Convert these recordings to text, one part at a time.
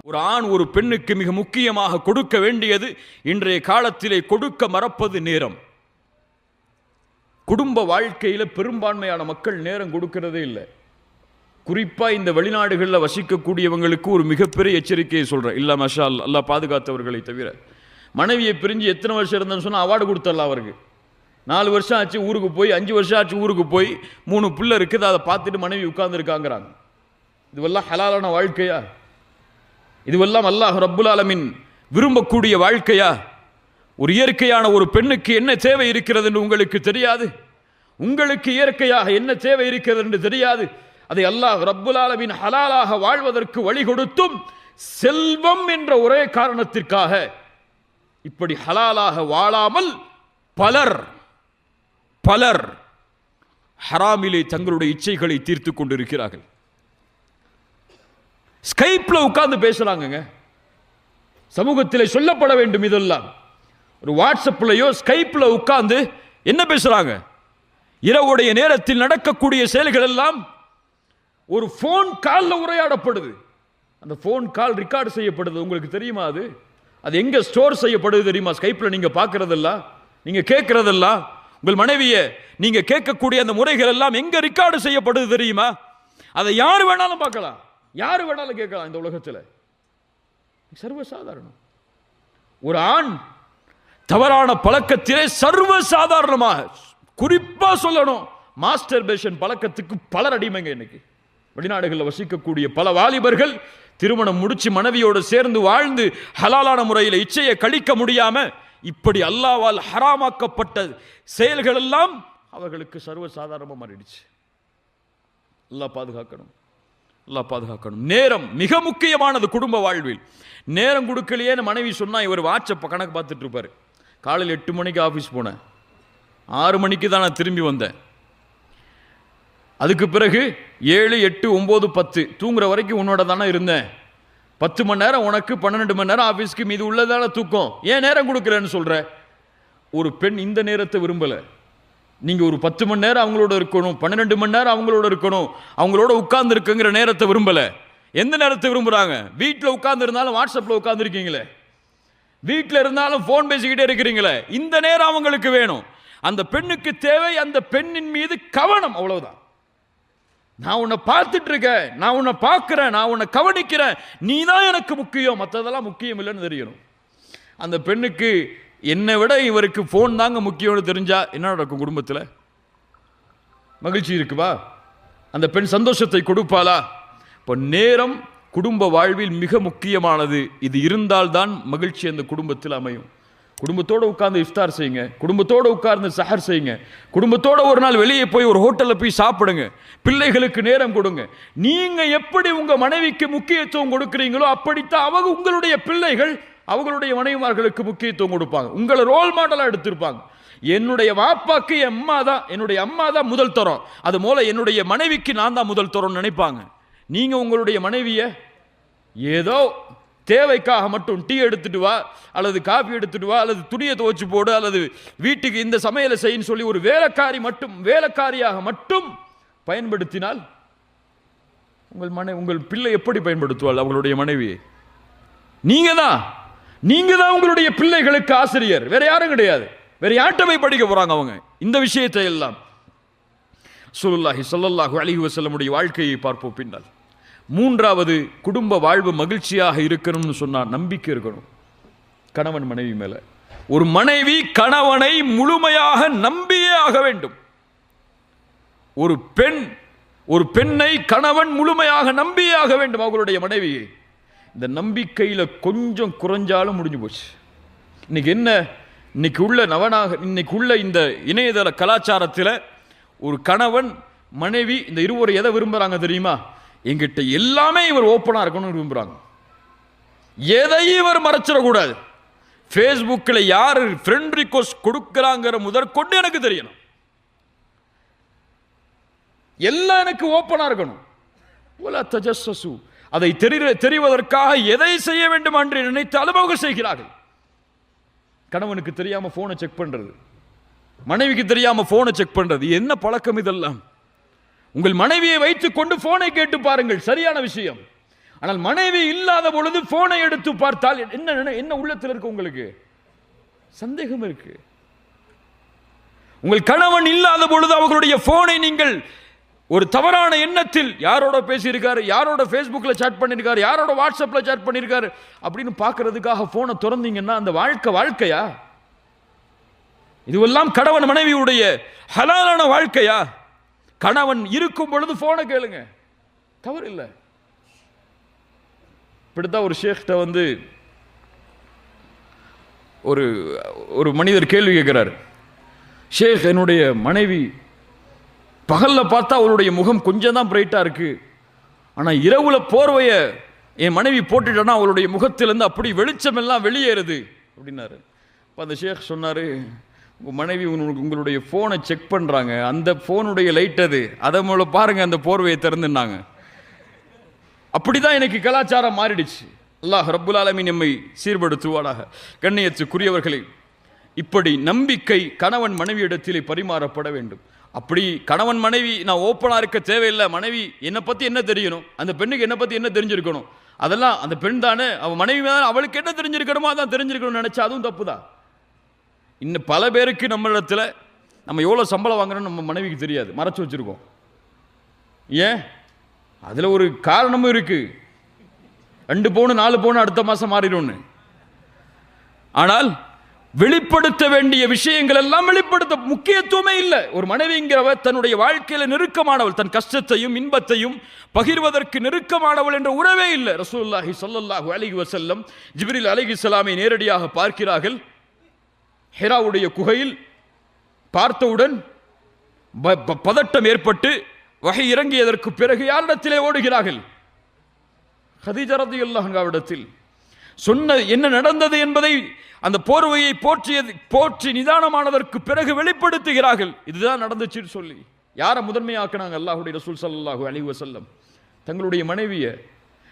ஒரு ஆண் ஒரு பெண்ணுக்கு மிக முக்கியமாக கொடுக்க வேண்டியது இன்றைய காலத்திலே கொடுக்க மறப்பது நேரம். குடும்ப வாழ்க்கையில் பெரும்பான்மையான மக்கள் நேரம் கொடுக்கிறதே இல்லை. குறிப்பாக இந்த வெளிநாடுகளில் வசிக்கக்கூடியவங்களுக்கு ஒரு மிகப்பெரிய எச்சரிக்கையை சொல்கிறேன். இல்லை மஷா அல்லாஹ் பாதுகாத்தவர்களை தவிர, மனைவியை பிரிஞ்சு எத்தனை வருஷம் இருந்தேன்னு சொன்னால் அவார்டு கொடுத்துடலாம். அவருக்கு 4 வருஷம் ஆச்சு ஊருக்கு போய், 5 வருஷம் ஆச்சு ஊருக்கு போய், 3 பிள்ளை இருக்குது, அதை பார்த்துட்டு மனைவி உட்கார்ந்துருக்காங்கிறாங்க. இதுவெல்லாம் ஹலாலான வாழ்க்கையா? இதுவெல்லாம் அல்லாஹ் ரப்புல் ஆலமீன் விரும்பக்கூடிய வாழ்க்கையா? ஒரு இயற்கையான ஒரு பெண்ணுக்கு என்ன தேவை இருக்கிறது என்று உங்களுக்கு தெரியாது. உங்களுக்கு இயற்கையாக என்ன தேவை இருக்கிறது என்று தெரியாது. அதை அல்லாஹ் ரப்புல் ஆலமீன் ஹலாலாக வாழ்வதற்கு வழி கொடுத்தும் செல்வம் என்ற ஒரே காரணத்திற்காக இப்படி ஹலாலாக வாழாமல் பலர் ஹராமிலே தங்களுடைய இச்சைகளை தீர்த்து கொண்டிருக்கிறார்கள். ஸ்கைப்ல உட்கார்ந்து பேசுறாங்க. சமூகத்தில் சொல்லப்பட வேண்டும். இதெல்லாம் ஒரு வாட்ஸ்அப்லயோ ஸ்கைப்ல உட்கார்ந்து என்ன பேசுறாங்க? இரவுடைய நேரத்தில் நடக்கக்கூடிய செயல்கள் எல்லாம் ஒரு போன் கால்ல உரையாடப்படுது. அந்த போன் கால் ரெக்கார்டு செய்யப்படுது. உங்களுக்கு தெரியுமா? அது எங்க ஸ்டோர் செய்யப்படுது தெரியுமா? ஸ்கைப்ல நீங்க பார்க்கறதெல்லாம், நீங்க கேட்கறதெல்லாம், உங்கள் மனைவியை நீங்க கேட்கக்கூடிய அந்த முறைகள் எல்லாம் எங்க ரெக்கார்டு செய்யப்படுது தெரியுமா? அதை யாரு வேணாலும் பார்க்கலாம், யாரு வேணாலும் கேட்கலாம். இந்த உலகத்தில் சர்வசாதாரணம். ஒரு ஆண் தவறான பழக்கத்திலே சர்வசாதாரணமாக, குறிப்பா சொல்லணும், மாஸ்டர்பேஷன் பழக்கத்துக்கு பலர் அடிமைங்க. இன்னைக்கு வெளிநாடுகளில் வசிக்கக்கூடிய பல வாலிபர்கள் திருமணம் முடிச்சு மனைவியோடு சேர்ந்து வாழ்ந்து ஹலாலான முறையில் இச்சையை கழிக்க முடியாம இப்படி அல்லாஹ்வால் ஹராமாக்கப்பட்ட செயல்கள் எல்லாம் அவர்களுக்கு சர்வசாதாரணமாக மாறிடுச்சு. அல்லாஹ் பாதுகாக்கணும், அல்லாஹ் பாதுகாக்கணும். நேரம் மிக முக்கியமானது குடும்ப வாழ்வில். நேரம் கொடுக்கலையேன்னு மனைவி சொன்னா இவர் வாட்ஸ்அப் கணக்கு பார்த்துட்டு இருப்பாரு. காலையில் 8 மணிக்கு ஆஃபீஸ் போனேன், 6 மணிக்கு தான் நான் திரும்பி வந்தேன். அதுக்கு பிறகு 7, 8, 9, 10 தூங்குற வரைக்கும் உன்னோட தானே இருந்தேன். 10 மணி நேரம் உனக்கு, 12 மணி நேரம் ஆஃபீஸ்க்கு, மீது உள்ளதான தூக்கம். ஏன் நேரம் கொடுக்கலன்னு சொல்ற? ஒரு பெண் இந்த நேரத்தை விரும்பல. நீங்க ஒரு 10 மணி நேரம் அவங்களோட இருக்கணும், 12 மணி நேரம் அவங்களோட இருக்கணும், அவங்களோட உட்கார்ந்து இருக்குங்கிற நேரத்தை விரும்பல. எந்த நேரத்தை விரும்புறாங்க? வீட்டில் உட்கார்ந்து இருந்தாலும் வாட்ஸ்அப்ல உட்கார்ந்து இருக்கீங்களே, வீட்டில் இருந்தாலும் போன் பேசிக்கிட்டே இருக்கிறீங்களே, இந்த நேரம் அவங்களுக்கு வேணும். அந்த பெண்ணுக்கு தேவை அந்த பெண்ணின் மீது கவனம், அவ்வளவுதான். நான் உன்னை பார்த்துட்டு இருக்கேன், நான் உன்னை பார்க்கிறேன், நான் உன்னை கவனிக்கிறேன், நீ தான் எனக்கு முக்கியம், மற்றதெல்லாம் முக்கியம் இல்லைன்னு தெரியணும். அந்த பெண்ணுக்கு என்னை விட இவருக்கு போன் தாங்க முக்கியம்னு தெரிஞ்சா என்ன நடக்கும்? குடும்பத்தில் மகிழ்ச்சி இருக்குவா? அந்த பெண் சந்தோஷத்தை கொடுப்பாளா? இப்போ நேரம் குடும்ப வாழ்வில் மிக முக்கியமானது. இது இருந்தால்தான் மகிழ்ச்சி அந்த குடும்பத்தில் அமையும். குடும்பத்தோடு உட்கார்ந்து இஃப்தார் செய்யுங்க, குடும்பத்தோடு உட்கார்ந்து சஹர் செய்யுங்க, குடும்பத்தோடு ஒரு நாள் வெளியே போய் ஒரு ஹோட்டலில் போய் சாப்பிடுங்க, பிள்ளைகளுக்கு நேரம் கொடுங்க. நீங்க எப்படி உங்க மனைவிக்கு முக்கியத்துவம் கொடுக்கிறீங்களோ அப்படித்தான் அவங்க, உங்களுடைய பிள்ளைகள் அவங்களுடைய மனைவிமார்களுக்கு முக்கியத்துவம் கொடுப்பாங்க. உங்களை ரோல் மாடலாக எடுத்திருப்பாங்க. என்னுடைய வாப்பாக்கு என்னுடைய அம்மா தான் முதல் தரம், அது போல என்னுடைய மனைவிக்கு நான் தான் முதல் தரம்னு நினைப்பாங்க. நீங்க உங்களுடைய மனைவியை ஏதோ தேவைக்காக மட்டும் டீ எடுத்துட்டு வா, அல்லது காஃபி எடுத்துட்டு வா, அல்லது துணியை துவைச்சு போடு, அல்லது வீட்டுக்கு இந்த சமையலை செய்யன்னு சொல்லி ஒரு வேலைக்காரியாக மட்டும் பயன்படுத்தினால் உங்கள் பிள்ளை எப்படி பயன்படுத்துவாள் அவங்களுடைய மனைவியை? நீங்க தான் உங்களுடைய பிள்ளைகளுக்கு ஆசிரியர், வேற யாரும் கிடையாது. வேற யார்கிட்ட போய் படிக்க போறாங்க அவங்க இந்த விஷயத்தை எல்லாம்? ரசூலுல்லாஹி ஸல்லல்லாஹு அலைஹி வஸல்லமுடைய வாழ்க்கையை பார்ப்போம் பின்னால். 3வது, குடும்ப வாழ்வு மகிழ்ச்சியாக இருக்கணும்னு சொன்னா நம்பிக்கை இருக்கணும் கணவன் மனைவி மேல. ஒரு மனைவி கணவனை முழுமையாக நம்பியே ஆக வேண்டும். ஒரு பெண்ணை கணவன் முழுமையாக நம்பியே ஆக வேண்டும் அவர்களுடைய மனைவியை. இந்த நம்பிக்கையில கொஞ்சம் குறைஞ்சாலும் முடிஞ்சு போச்சு. இன்னைக்கு உள்ள இந்த இணையதள கலாச்சாரத்தில் ஒரு கணவன் மனைவி இந்த இருவரும் எதை விரும்புறாங்க தெரியுமா? எங்கிட்ட எல்லாமே இவர் ஓப்பனா இருக்கணும்னு விரும்புறாங்க. எதையும் இவர் மறைச்சிடக்கூடாது. ஃபேஸ்புக்கில் யார் ஃப்ரெண்ட் ரிக்வெஸ்ட் கொடுக்கிறாங்கிற முதற்கொண்டு எனக்கு தெரியணும். எல்லாம் எனக்கு ஓப்பனா இருக்கணும். அதை தெரிவதற்காக எதை செய்ய வேண்டும் என்று நினைத்தாலும் அவங்க செய்கிறார்கள். கணவனுக்கு தெரியாம போனை செக் பண்றது, மனைவிக்கு தெரியாம போனை செக் பண்றது, என்ன பழக்கம் இதெல்லாம்? உங்கள் மனைவியை வைத்துக் கொண்டு போனை கேட்டு பாருங்கள், சரியான விஷயம். ஆனால் மனைவி இல்லாத பொழுது போனை எடுத்து பார்த்தால் என்ன உள்ளத்தில் இருக்கு? உங்களுக்கு சந்தேகம் இருக்கு. உங்கள் கணவன் இல்லாத பொழுது அவர்களுடைய போனை நீங்கள் ஒரு தவறான எண்ணத்தில் யாரோட பேசியிருக்காரு, யாரோட ஃபேஸ்புக்ல சாட் பண்ணியிருக்காரு, யாரோட வாட்ஸ்அப்ல சாட் பண்ணியிருக்காரு அப்படின்னு பார்க்கறதுக்காக போனை திறந்தீங்கன்னா அந்த வாழ்க்கையா? இதுவெல்லாம் கணவன் மனைவியுடைய ஹலாலான வாழ்க்கையா? கணவன் இருக்கும் பொழுது போனை கேளுங்க, தவறு இல்லை. இப்படித்தான் ஒரு ஷேக்கிட்ட வந்து ஒரு மனிதர் கேள்வி கேட்கிறார். ஷேக், என்னுடைய மனைவி பகல்ல பார்த்தா அவளுடைய முகம் கொஞ்சம் தான் பிரைட்டா இருக்கு, ஆனா இரவுல போர்வைய என் மனைவி போட்டுட்டா அவளுடைய முகத்திலிருந்து அப்படி வெளிச்சம் எல்லாம் வெளியேறுது அப்படின்னாரு. அந்த ஷேக் சொன்னாரு, உங்க மனைவி உங்களுடைய போனை செக் பண்றாங்க, அந்த போனுடைய லைட் அதை மூல பாருங்க, அந்த போர்வையை திறந்துனாங்க. அப்படிதான் எனக்கு கலாச்சாரம் மாறிடுச்சு. அல்லாஹ் ரப்புல் ஆலமீன் நம்மை சீர்படுத்துவானாக. கண்ணியத்துக்குரியவர்களே, இப்படி நம்பிக்கை கணவன் மனைவி இடத்திலே பரிமாறப்பட வேண்டும். அப்படி கணவன் மனைவி நான் ஓப்பனா இருக்க தேவையில்லை, மனைவி என்னை பத்தி என்ன தெரியணும், அந்த பெண்ணுக்கு என்னை பத்தி என்ன தெரிஞ்சிருக்கணும், அதெல்லாம் அந்த பெண் தானே, அவன் மனைவி தானே, அவளுக்கு என்ன தெரிஞ்சிருக்கணுமோ அதான் தெரிஞ்சிருக்கணும்னு நினைச்சா அதுவும் தப்பு தான். இன்னும் பல பேருக்கு நம்ம இடத்துல நம்ம எவ்வளவு சம்பளம் வாங்குறோம்னு நம்ம மனைவிக்கு தெரியாது, மறைச்சு வச்சிருக்கோம். ஏன்? அதுல ஒரு காரணமும் இருக்கு. 2 பவுன் 4 பவுன் அடுத்த மாசம் மாறிடும்னு. ஆனால் வெளிப்படுத்த வேண்டிய விஷயங்கள் எல்லாம் வெளிப்படுத்த முக்கியத்துவமே இல்லை. ஒரு மனைவிங்கிறவர் தன்னுடைய வாழ்க்கையில நெருக்கமானவள், தன் கஷ்டத்தையும் இன்பத்தையும் பகிர்வதற்கு நெருக்கமானவள் என்ற உறவே இல்லை. ரசூலுல்லாஹி ஸல்லல்லாஹு அலைஹி வஸல்லம் ஜிப்ரீல் அலைஹிஸ்ஸலாமை நேரடியாக பார்க்கிறார்கள். ஹிராவுடைய குகையில் பார்த்தவுடன் பதட்டம் ஏற்பட்டு வகை இறங்கியதற்கு பிறகு யாரிடத்திலே ஓடுகிறார்கள்? கதீஜா ரலியல்லாஹு அன்ஹாவிடத்தில். சொன்ன என்ன நடந்தது என்பதை அந்த போர்வையை போற்றி நிதானமானதற்கு பிறகு வெளிப்படுத்துகிறார்கள். இதுதான் நடந்துச்சுன்னு சொல்லி யாரை முதன்மையாக்குனாங்க? அல்லாஹ்வுடைய ரசூல் ஸல்லல்லாஹு அலைஹி வஸல்லம் தங்களுடைய மனைவியை,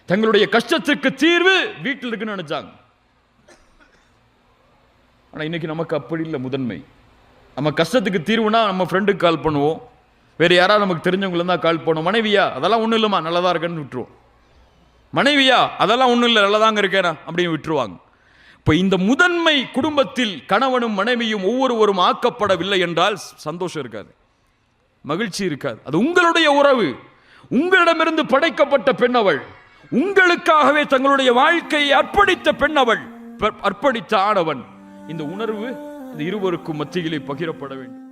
தங்களுடைய கஷ்டத்துக்கு தீர்வு வீட்டில் இருக்குன்னு நினைச்சாங்க. ஆனா இன்னைக்கு நமக்கு அப்படி இல்லை. முதன்மை நம்ம கஷ்டத்துக்கு தீர்வுனா நம்ம ஃப்ரெண்டுக்கு கால் பண்ணுவோம், வேற யாராவது நமக்கு தெரிஞ்சவங்கள தான் கால் பண்ணுவோம். மனைவியா அதெல்லாம் ஒன்றும் இல்லைம்மா நல்லதா இருக்கேன்னு விட்டுருவோம். மனைவியா அதெல்லாம் ஒன்றும் இல்லை நல்லதாங்க இருக்கேனா அப்படின்னு விட்டுருவாங்க. இப்போ இந்த முதன்மை குடும்பத்தில் கணவனும் மனைவியும் ஒவ்வொருவரும் ஆக்கப்படவில்லை என்றால் சந்தோஷம் இருக்காது, மகிழ்ச்சி இருக்காது. அது உங்களுடைய உறவு, உங்களிடமிருந்து படைக்கப்பட்ட பெண் அவள், உங்களுக்காகவே தங்களுடைய வாழ்க்கையை அர்ப்பணித்த பெண் அவள், அர்ப்பணித்த ஆடவன். இந்த உணர்வு இந்த இருவருக்கும் மத்தியிலே பகிரப்பட வேண்டும்.